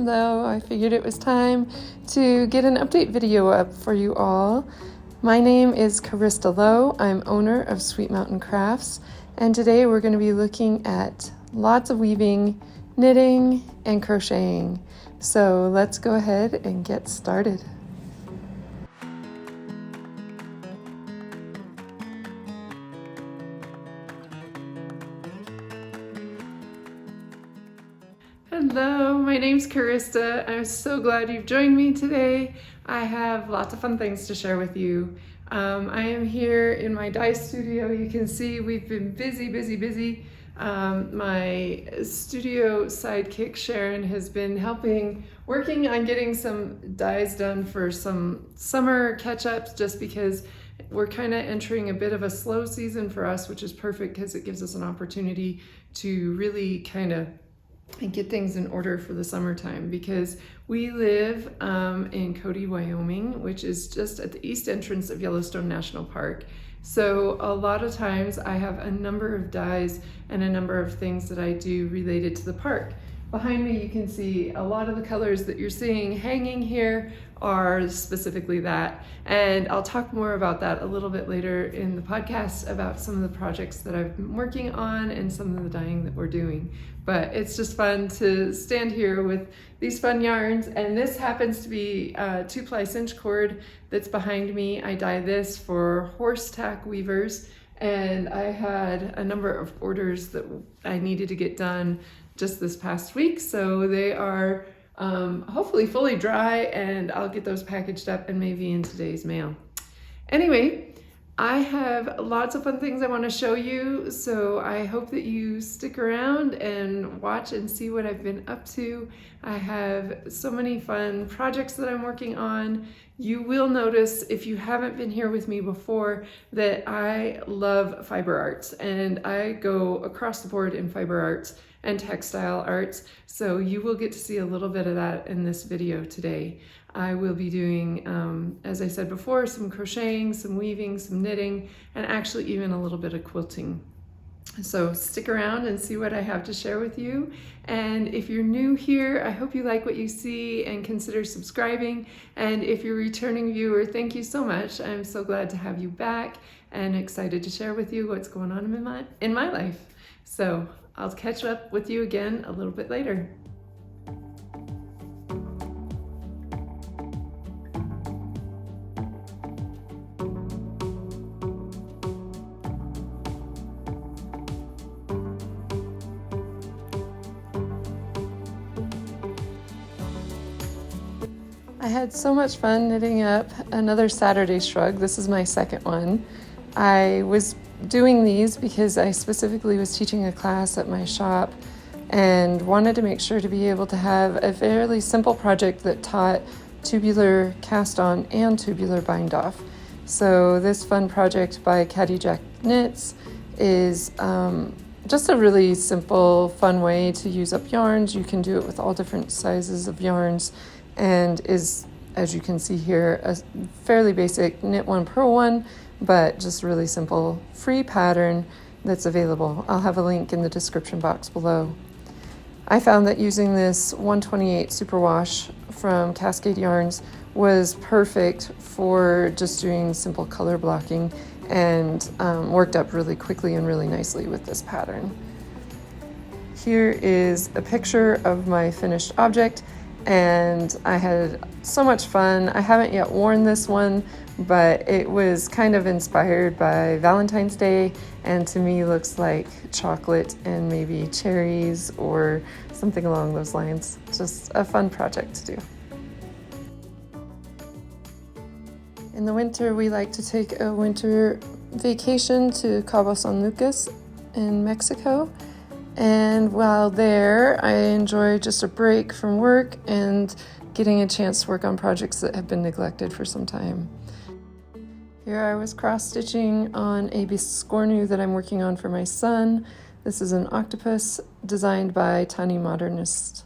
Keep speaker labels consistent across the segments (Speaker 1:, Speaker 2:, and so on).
Speaker 1: Hello, I figured it was time to get an update video up for you all. My name is Carista Lowe. I'm owner of Sweet Mountain Crafts, and today we're going to be looking at lots of weaving, knitting, and crocheting. So let's go ahead and get started. Hello, my name's Carista. I'm so glad you've joined me today. I have lots of fun things to share with you. I am here in my dye studio. You can see we've been busy. My studio sidekick Sharon has been working on getting some dyes done for some summer catch-ups, just because we're kind of entering a bit of a slow season for us, which is perfect because it gives us an opportunity to really kind of and get things in order for the summertime, because we live in Cody, Wyoming, which is just at the east entrance of Yellowstone National Park. So a lot of times I have a number of dyes and a number of things that I do related to the park. Behind me you can see a lot of the colors that you're seeing hanging here are specifically that, and I'll talk more about that a little bit later in the podcast about some of the projects that I've been working on and some of the dyeing that we're doing. But it's just fun to stand here with these fun yarns, and this happens to be a 2-ply cinch cord that's behind me. I dye this for horse tack weavers, and I had a number of orders that I needed to get done just this past week, so they are hopefully fully dry, and I'll get those packaged up and maybe in today's mail. Anyway, I have lots of fun things I want to show you, so I hope that you stick around and watch and see what I've been up to. I have so many fun projects that I'm working on. You will notice, if you haven't been here with me before, that I love fiber arts, and I go across the board in fiber arts and textile arts, so you will get to see a little bit of that in this video today. I will be doing, as I said before, some crocheting, some weaving, some knitting, and actually even a little bit of quilting. So stick around and see what I have to share with you. And if you're new here, I hope you like what you see and consider subscribing. And if you're a returning viewer, thank you so much. I'm so glad to have you back and excited to share with you what's going on in my life. So I'll catch up with you again a little bit later. I had so much fun knitting up another Saturday shrug. This is my second one. I was doing these because I specifically was teaching a class at my shop and wanted to make sure to be able to have a fairly simple project that taught tubular cast on and tubular bind off. So this fun project by Caddy Jack Knits is just a really simple, fun way to use up yarns. You can do it with all different sizes of yarns, and is, as you can see here, a fairly basic knit one, purl one, but just really simple free pattern that's available. I'll have a link in the description box below. I found that using this 128 superwash from Cascade Yarns was perfect for just doing simple color blocking, and worked up really quickly and really nicely with this pattern. Here is a picture of my finished object, and I had so much fun. I haven't yet worn this one, but it was kind of inspired by Valentine's Day, and to me looks like chocolate and maybe cherries or something along those lines. Just a fun project to do. In the winter, we like to take a winter vacation to Cabo San Lucas in Mexico. And while there, I enjoy just a break from work and getting a chance to work on projects that have been neglected for some time. Here I was cross-stitching on a biscornu that I'm working on for my son. This is an octopus designed by Tiny Modernist.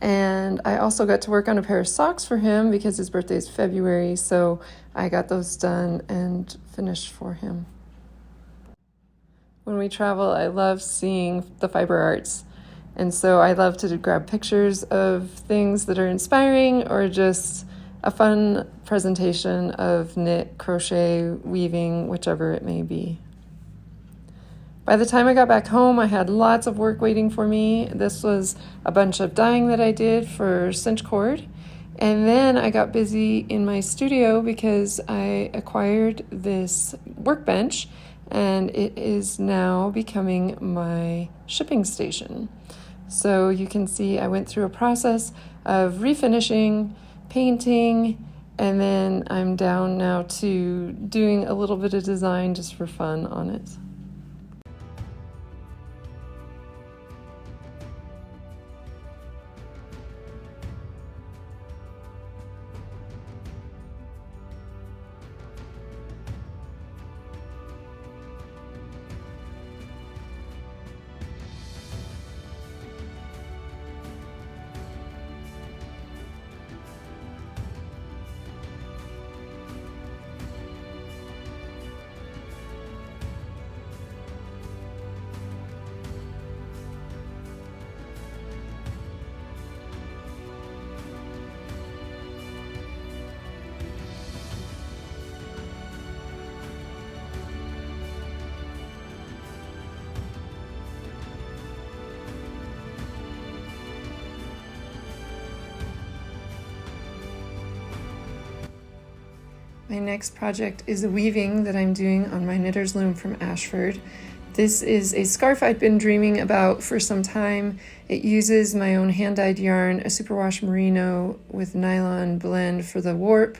Speaker 1: And I also got to work on a pair of socks for him because his birthday is February, so I got those done and finished for him. When we travel, I love seeing the fiber arts. And so I love to grab pictures of things that are inspiring or just a fun presentation of knit, crochet, weaving, whichever it may be. By the time I got back home, I had lots of work waiting for me. This was a bunch of dyeing that I did for cinch cord. And then I got busy in my studio because I acquired this workbench, and it is now becoming my shipping station. So you can see I went through a process of refinishing, painting, and then I'm down now to doing a little bit of design just for fun on it. My next project is a weaving that I'm doing on my knitter's loom from Ashford. This is a scarf I've been dreaming about for some time. It uses my own hand-dyed yarn, a superwash merino with nylon blend for the warp,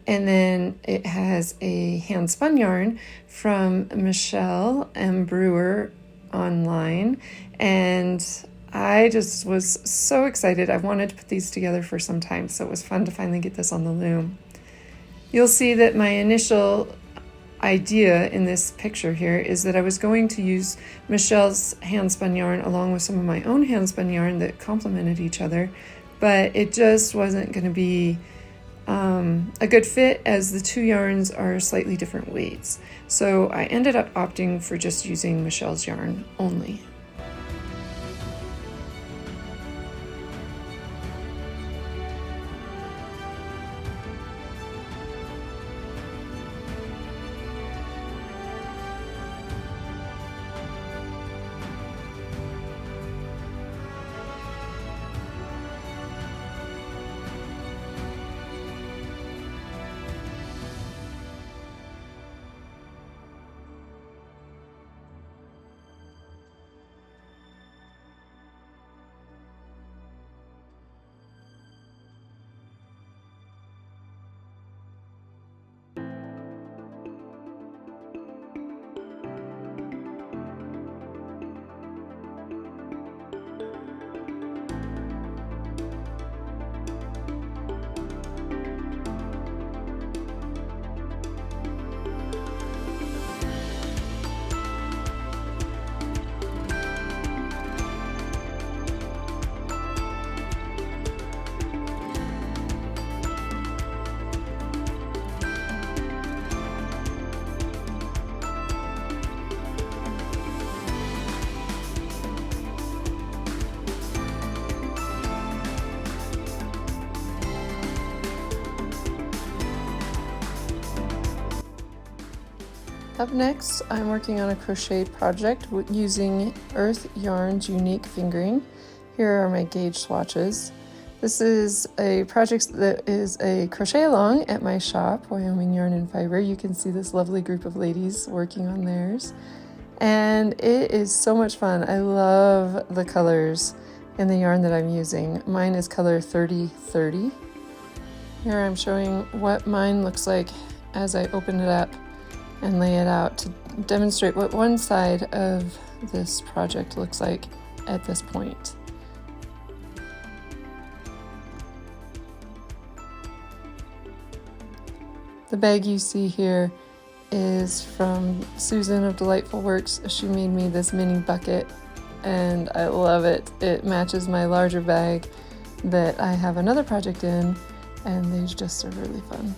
Speaker 1: and then it has a hand-spun yarn from Michelle M. Brewer online, and I just was so excited. I wanted to put these together for some time, so it was fun to finally get this on the loom. You'll see that my initial idea in this picture here is that I was going to use Michelle's handspun yarn along with some of my own handspun yarn that complemented each other, but it just wasn't going to be a good fit as the two yarns are slightly different weights. So I ended up opting for just using Michelle's yarn only. Up next, I'm working on a crochet project using Earth Yarn's unique fingering. Here are my gauge swatches. This is a project that is a crochet along at my shop, Wyoming Yarn and Fiber. You can see this lovely group of ladies working on theirs. And it is so much fun. I love the colors in the yarn that I'm using. Mine is color 3030. Here I'm showing what mine looks like as I open it up and lay it out to demonstrate what one side of this project looks like at this point. The bag you see here is from Susan of Delightful Works. She made me this mini bucket and I love it. It matches my larger bag that I have another project in, and they just are really fun.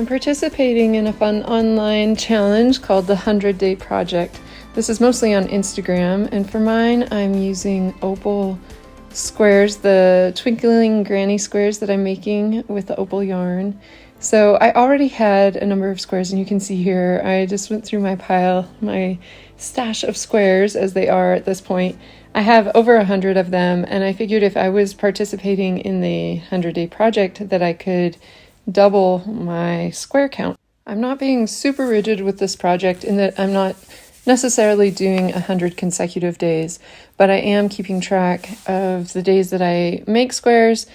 Speaker 1: I'm participating in a fun online challenge called the 100-Day Project. This is mostly on Instagram, and for mine I'm using opal squares, the twinkling granny squares that I'm making with the opal yarn. So I already had a number of squares, and you can see here I just went through my stash of squares as they are at this point. I have over 100 of them, and I figured if I was participating in the 100-Day Project that I could double my square count. I'm not being super rigid with this project in that I'm not necessarily doing 100 consecutive days, but I am keeping track of the days that I make squares.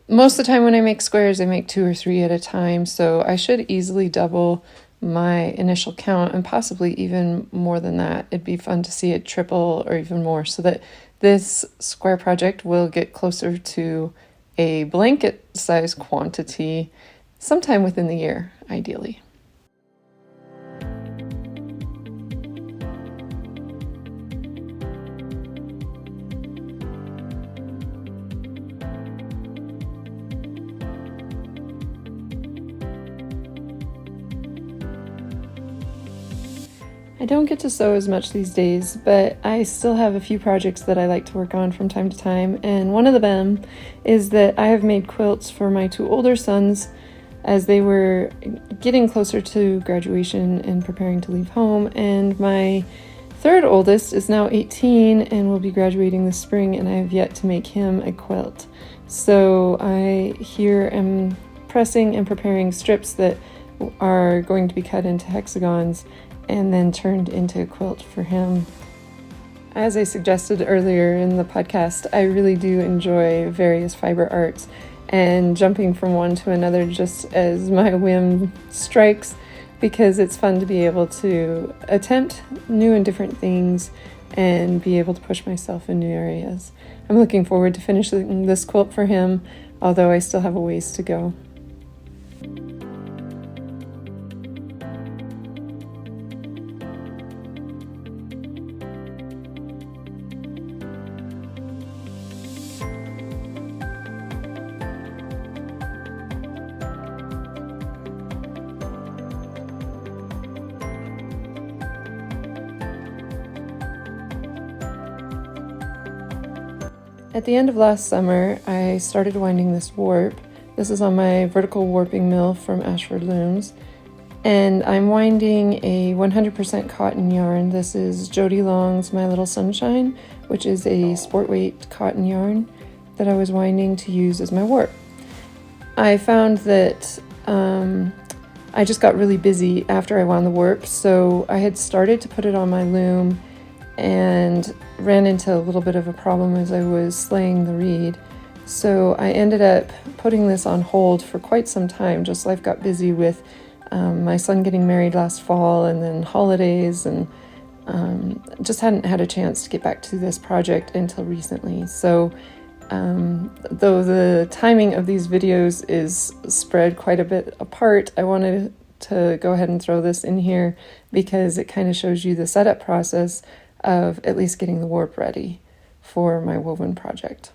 Speaker 1: Most of the time when I make squares, I make 2 or 3 at a time, so I should easily double my initial count and possibly even more than that. It'd be fun to see it triple or even more so that this square project will get closer to a blanket size quantity sometime within the year, ideally. I don't get to sew as much these days, but I still have a few projects that I like to work on from time to time, and one of them is that I have made quilts for my 2 older sons as they were getting closer to graduation and preparing to leave home, and my 3rd oldest is now 18 and will be graduating this spring, and I have yet to make him a quilt. So I here am pressing and preparing strips that are going to be cut into hexagons and then turned into a quilt for him. As I suggested earlier in the podcast, I really do enjoy various fiber arts and jumping from one to another just as my whim strikes, because it's fun to be able to attempt new and different things and be able to push myself in new areas. I'm looking forward to finishing this quilt for him, although I still have a ways to go. At the end of last summer, I started winding this warp. This is on my vertical warping mill from Ashford Looms, and I'm winding a 100% cotton yarn. This is Jody Long's My Little Sunshine, which is a sport weight cotton yarn that I was winding to use as my warp. I found that I just got really busy after I wound the warp, so I had started to put it on my loom and ran into a little bit of a problem as I was slaying the reed. So I ended up putting this on hold for quite some time. Just life got busy with my son getting married last fall and then holidays, and just hadn't had a chance to get back to this project until recently. So though the timing of these videos is spread quite a bit apart, I wanted to go ahead and throw this in here because it kind of shows you the setup process of at least getting the warp ready for my woven project.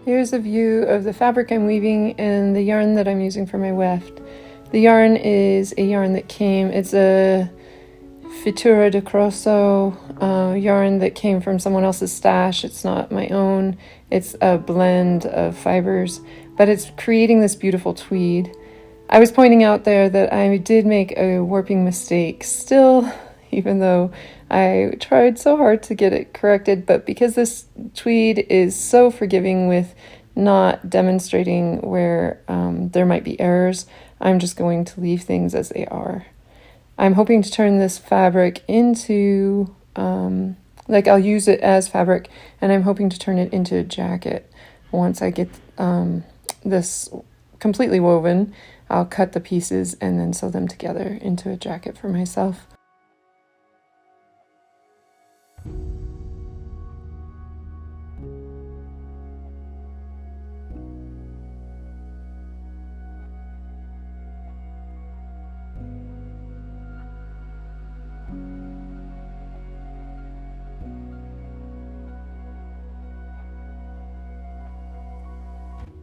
Speaker 1: Here's a view of the fabric I'm weaving and the yarn that I'm using for my weft. The yarn is a yarn that it's a Fitura de Crosso yarn that came from someone else's stash. It's not my own. It's a blend of fibers, but it's creating this beautiful tweed. I was pointing out there that I did make a warping mistake still, even though I tried so hard to get it corrected, but because this tweed is so forgiving with not demonstrating where there might be errors, I'm just going to leave things as they are. I'm hoping to turn this fabric into, I'll use it as fabric, and I'm hoping to turn it into a jacket. Once I get this completely woven, I'll cut the pieces and then sew them together into a jacket for myself.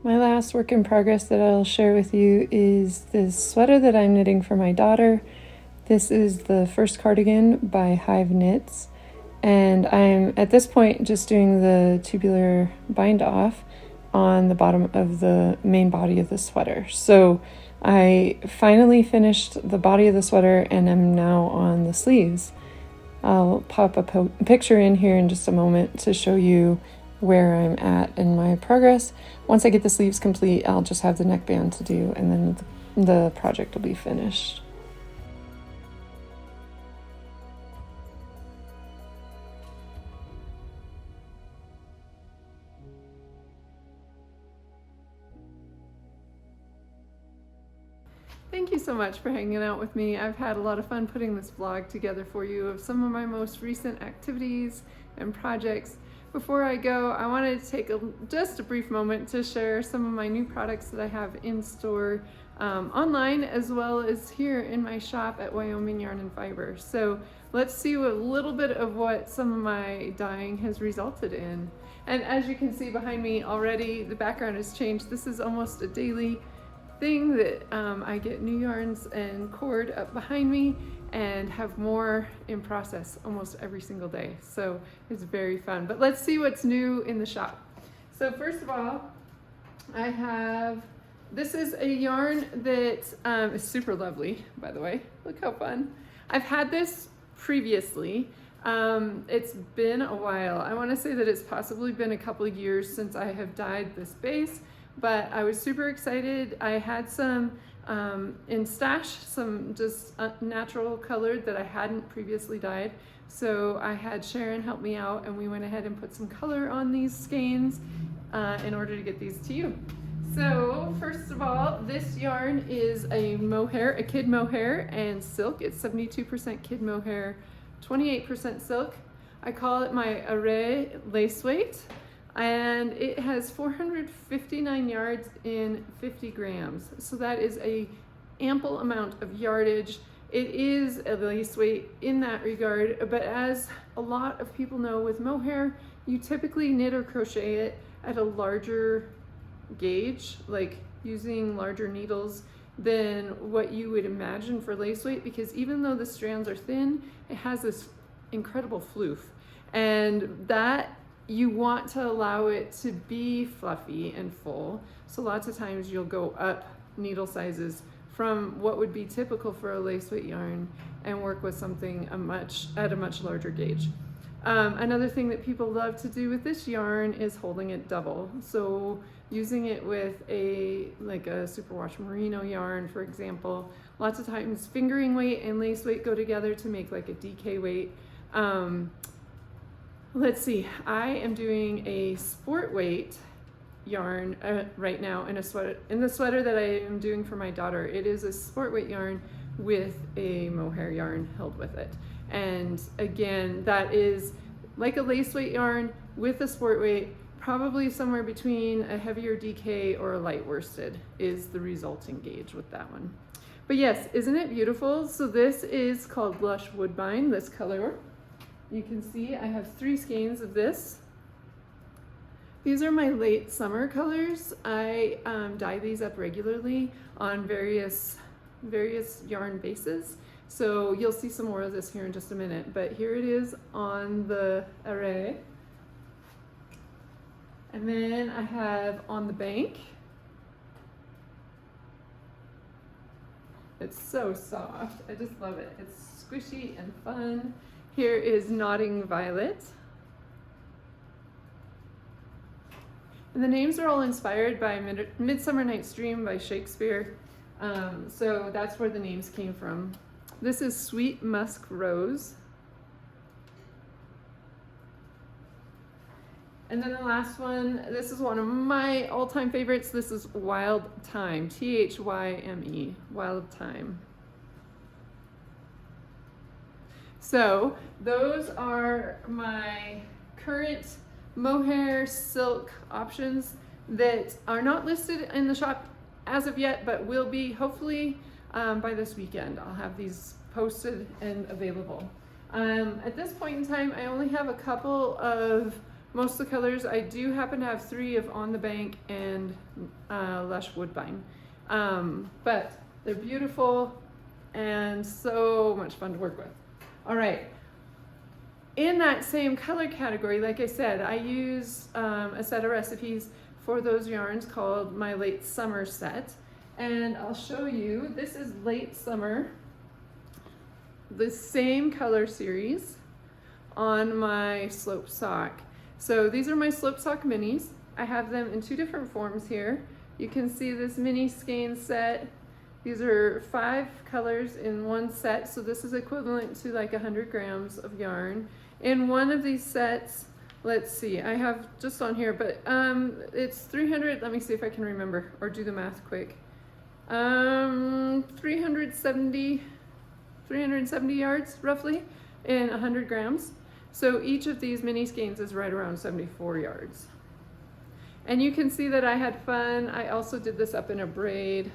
Speaker 1: My last work in progress that I'll share with you is this sweater that I'm knitting for my daughter. This is the first cardigan by Hive Knits, and I'm at this point just doing the tubular bind off on the bottom of the main body of the sweater. So I finally finished the body of the sweater and I'm now on the sleeves. I'll pop a picture in here in just a moment to show you where I'm at in my progress. Once I get the sleeves complete, I'll just have the neckband to do, and then the project will be finished. Thank you so much for hanging out with me. I've had a lot of fun putting this vlog together for you of some of my most recent activities and projects. Before I go, I wanted to take just a brief moment to share some of my new products that I have in store online, as well as here in my shop at Wyoming Yarn and Fiber. So let's see a little bit of what some of my dyeing has resulted in. And as you can see behind me already, the background has changed. This is almost a daily thing that I get new yarns and cord up behind me and have more in process almost every single day. So it's very fun. But let's see what's new in the shop. So first of all, this is a yarn that is super lovely, by the way. Look how fun. I've had this previously. It's been a while. I want to say that it's possibly been a couple of years since I have dyed this base, but I was super excited. I had some in stash, some just natural colored that I hadn't previously dyed. So I had Sharon help me out, and we went ahead and put some color on these skeins in order to get these to you. So first of all, this yarn is a mohair, a kid mohair and silk. It's 72% kid mohair, 28% silk. I call it my array lace weight, and it has 459 yards in 50 grams. So that is a ample amount of yardage. It is a lace weight in that regard, but as a lot of people know with mohair, you typically knit or crochet it at a larger gauge, like using larger needles than what you would imagine for lace weight, because even though the strands are thin, it has this incredible floof, and that you want to allow it to be fluffy and full. So lots of times you'll go up needle sizes from what would be typical for a lace weight yarn and work with something at a much larger gauge. Another thing that people love to do with this yarn is holding it double. So using it with like a superwash merino yarn, for example. Lots of times fingering weight and lace weight go together to make like a DK weight. Let's see, I am doing a sport weight yarn right now in the sweater that I am doing for my daughter. It is a sport weight yarn with a mohair yarn held with it. And again, that is like a lace weight yarn with a sport weight, probably somewhere between a heavier DK or a light worsted is the resulting gauge with that one. But yes, isn't it beautiful? So this is called Blush Woodbine, this color. You can see I have 3 skeins of this. These are my late summer colors. I dye these up regularly on various yarn bases. So you'll see some more of this here in just a minute, but here it is on the array. And then I have on the bank. It's so soft. I just love it. It's squishy and fun. Here is Nodding Violet. And the names are all inspired by Midsummer Night's Dream by Shakespeare. So that's where the names came from. This is Sweet Musk Rose. And then the last one, this is one of my all-time favorites. This is Wild Thyme, T-H-Y-M-E, Wild Thyme. So those are my current mohair silk options that are not listed in the shop as of yet, but will be hopefully by this weekend. I'll have these posted and available. At this point in time, I only have a couple of most of the colors. I do happen to have 3 of On the Bank and Lush Woodbine, but they're beautiful and so much fun to work with. All right. In that same color category, like I said, I use a set of recipes for those yarns called my Late Summer set. And I'll show you, this is Late Summer, the same color series on my slope sock. So these are my slope sock minis. I have them in 2 different forms here. You can see this mini skein set. These are 5 colors in one set, so this is equivalent to like 100 grams of yarn. In one of these sets, let's see, I have just on here, but it's 300, let me see if I can remember or do the math quick. 370 yards roughly in 100 grams. So each of these mini skeins is right around 74 yards. And you can see that I had fun. I also did this up in a braid.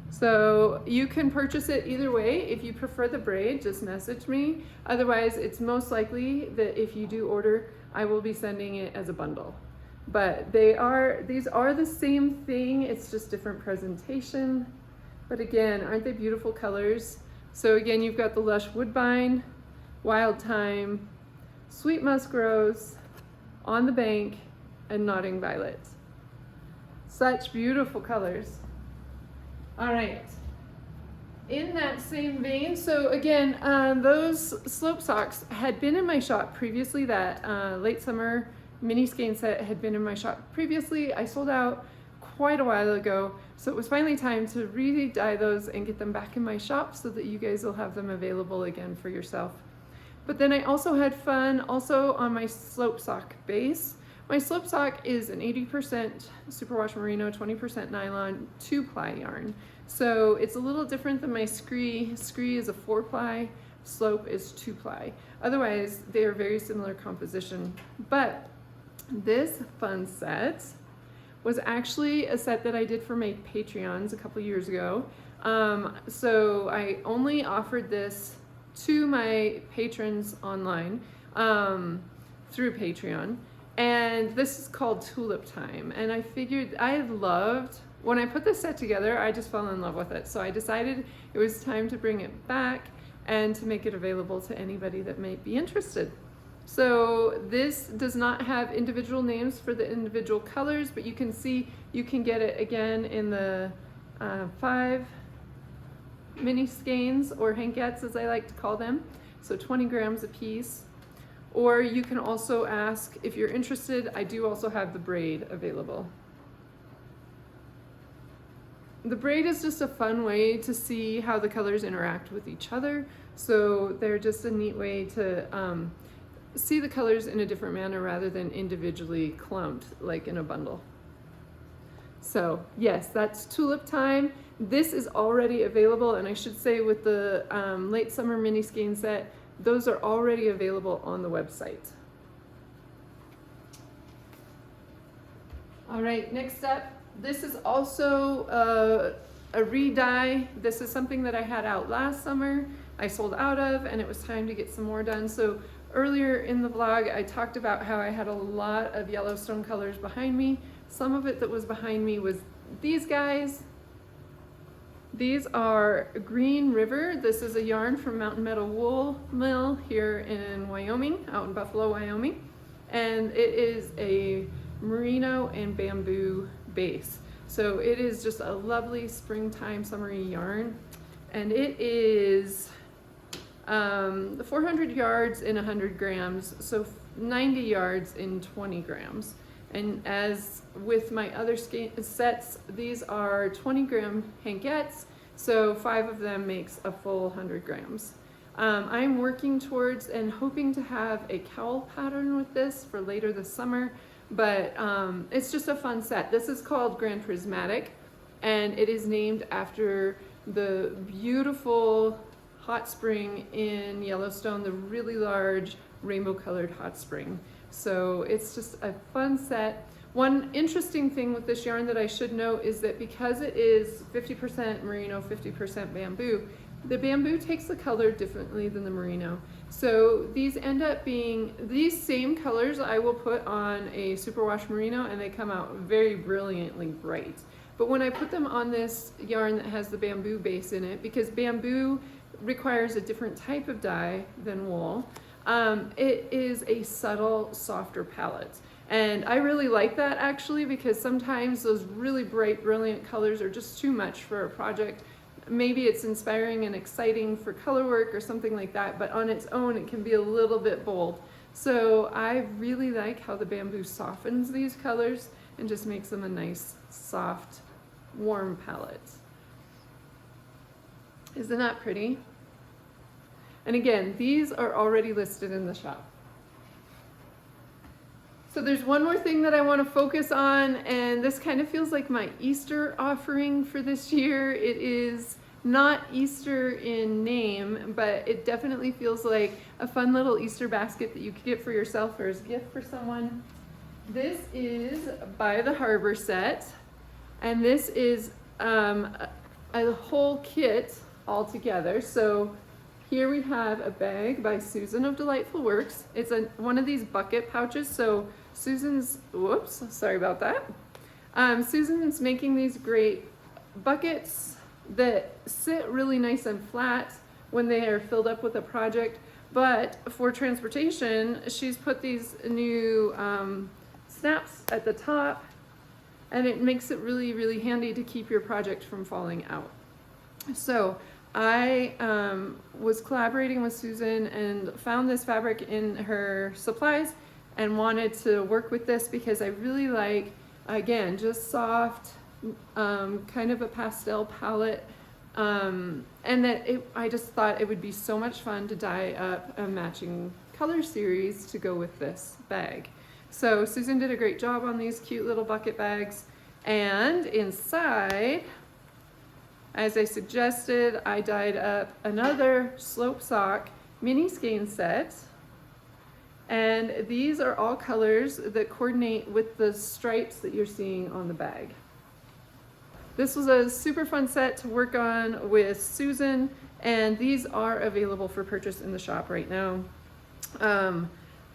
Speaker 1: So you can purchase it either way. If you prefer the braid, just message me. Otherwise, it's most likely that if you do order, I will be sending it as a bundle. But these are the same thing, it's just different presentation. But again, aren't they beautiful colors? So again, you've got the Lush Woodbine, Wild Thyme, Sweet Musk Rose, On the Bank, and Nodding Violet. Such beautiful colors. All right, in that same vein, so again, those slope socks had been in my shop previously. That Late Summer mini skein set had been in my shop previously. I sold out quite a while ago, so it was finally time to re-dye those and get them back in my shop so that you guys will have them available again for yourself. But then I also had fun also on my slope sock base. My slope sock is an 80% superwash merino, 20% nylon, 2-ply yarn. So it's a little different than my scree. Scree is a 4-ply, slope is 2-ply. Otherwise, they are very similar composition. But this fun set was actually a set that I did for my Patreons a couple years ago. So I only offered this to my patrons online through Patreon. And this is called Tulip Time. And I figured when I put this set together, I just fell in love with it. So I decided it was time to bring it back and to make it available to anybody that might be interested. So this does not have individual names for the individual colors, but you can see you can get it again in the 5 mini skeins, or hankettes as I like to call them. So 20 grams a piece. Or you can also ask if you're interested. I do also have the braid available. The braid is just a fun way to see how the colors interact with each other. So they're just a neat way to see the colors in a different manner rather than individually clumped like in a bundle. So yes, that's Tulip Time. This is already available, and I should say with the Late Summer mini skein set, those are already available on the website. All right, next up, this is also a re-dye. This is something that I had out last summer. I sold out of, and it was time to get some more done. So earlier in the vlog, I talked about how I had a lot of Yellowstone colors behind me. Some of it that was behind me was these guys. These are Green River. This is a yarn from Mountain Meadow Wool Mill here in Wyoming, out in Buffalo, Wyoming. And it is a merino and bamboo base. So it is just a lovely springtime summery yarn. And it is 400 yards in 100 grams, so 90 yards in 20 grams. And as with my other sets, these are 20-gram hankettes, so 5 of them makes a full 100 grams. I'm working towards and hoping to have a cowl pattern with this for later this summer, but it's just a fun set. This is called Grand Prismatic, and it is named after the beautiful hot spring in Yellowstone, the really large rainbow-colored hot spring. So it's just a fun set. One interesting thing with this yarn that I should note is that because it is 50% merino, 50% bamboo, the bamboo takes the color differently than the merino. So these end up being, these same colors I will put on a superwash merino and they come out very brilliantly bright. But when I put them on this yarn that has the bamboo base in it, because bamboo requires a different type of dye than wool, it is a subtle, softer palette. And I really like that actually, because sometimes those really bright, brilliant colors are just too much for a project. Maybe it's inspiring and exciting for color work or something like that, but on its own it can be a little bit bold. So I really like how the bamboo softens these colors and just makes them a nice, soft, warm palette. Isn't that pretty? And again, these are already listed in the shop. So there's one more thing that I want to focus on, and this kind of feels like my Easter offering for this year. It is not Easter in name, but it definitely feels like a fun little Easter basket that you could get for yourself or as a gift for someone. This is By the Harbor set, and this is a whole kit all together. So here we have a bag by Susan of Delightful Works. It's one of these bucket pouches. So Susan's, whoops, sorry about that. Susan's making these great buckets that sit really nice and flat when they are filled up with a project. But for transportation, she's put these new snaps at the top, and it makes it really, really handy to keep your project from falling out. So I was collaborating with Susan and found this fabric in her supplies and wanted to work with this because I really like, again, just soft, kind of a pastel palette, and that I just thought it would be so much fun to dye up a matching color series to go with this bag. So Susan did a great job on these cute little bucket bags, and inside, as I suggested, I dyed up another slope sock mini skein set, and these are all colors that coordinate with the stripes that you're seeing on the bag. This was a super fun set to work on with Susan, and these are available for purchase in the shop right now.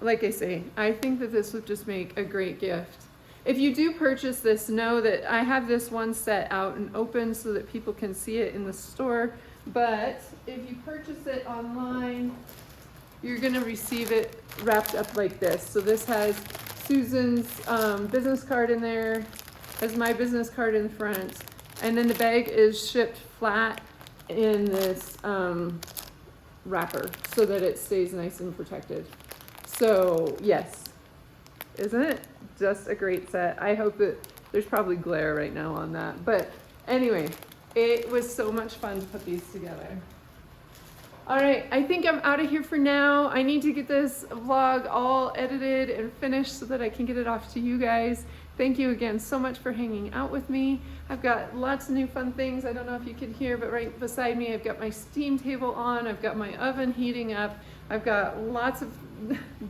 Speaker 1: Like I say, I think that this would just make a great gift. If you do purchase this, know that I have this one set out and open so that people can see it in the store. But if you purchase it online, you're going to receive it wrapped up like this. So this has Susan's business card in there, has my business card in the front, and then the bag is shipped flat in this wrapper so that it stays nice and protected. So yes, isn't it just a great set? I hope that there's probably glare right now on that, but anyway, it was so much fun to put these together. All right, I think I'm out of here for now. I need to get this vlog all edited and finished so that I can get it off to you guys. Thank you again so much for hanging out with me. I've got lots of new fun things. I don't know if you can hear, but right beside me, I've got my steam table on. I've got my oven heating up. I've got lots of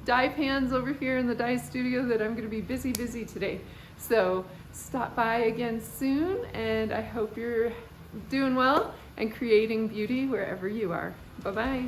Speaker 1: dye pans over here in the dye studio that I'm gonna be busy today. So stop by again soon, and I hope you're doing well and creating beauty wherever you are. Bye-bye.